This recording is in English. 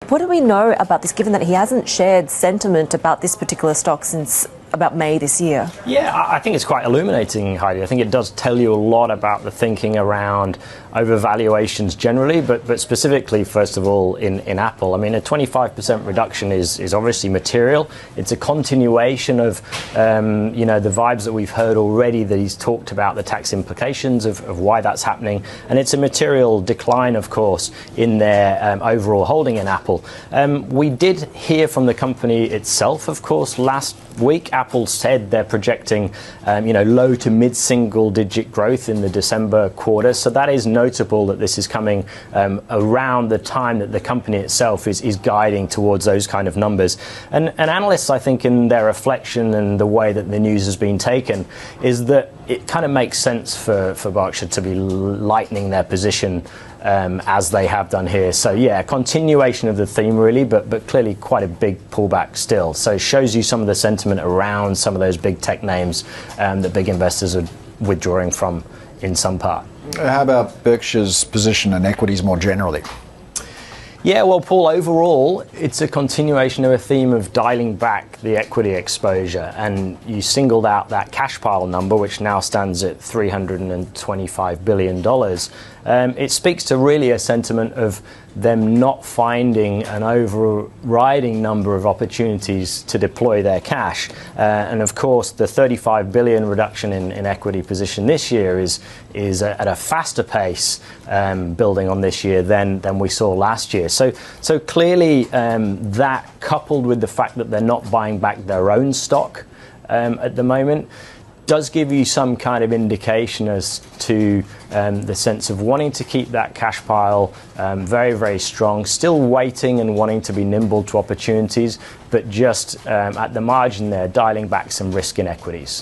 What do we know about this, given that he hasn't shared sentiment about this particular stock since about May this year? Yeah, I think it's quite illuminating, Heidi. I think it does tell you a lot about the thinking around overvaluations generally, but specifically, first of all, in Apple. I mean, a 25% reduction is obviously material. It's a continuation of, the vibes that we've heard already, that he's talked about the tax implications of why that's happening. And it's a material decline, of course, in their overall holding in Apple. We did hear from the company itself, of course, last week. Apple said they're projecting, low to mid-single digit growth in the December quarter. So that is notable that this is coming around the time that the company itself is guiding towards those kind of numbers. And analysts, I think, in their reflection and the way that the news has been taken, is that it kind of makes sense for Berkshire to be lightening their position as they have done here. So yeah, continuation of the theme really, but clearly quite a big pullback still. So it shows you some of the sentiment around some of those big tech names that big investors are withdrawing from in some part. How about Berkshire's position in equities more generally? Yeah, well, Paul, overall, it's a continuation of a theme of dialing back the equity exposure. And you singled out that cash pile number, which now stands at $325 billion. It speaks to really a sentiment of them not finding an overriding number of opportunities to deploy their cash. And of course, the $35 billion reduction in equity position this year is at a faster pace building on this year than we saw last year. So clearly that, coupled with the fact that they're not buying back their own stock at the moment, does give you some kind of indication as to the sense of wanting to keep that cash pile very, very strong, still waiting and wanting to be nimble to opportunities, but just at the margin there, dialing back some risk in equities.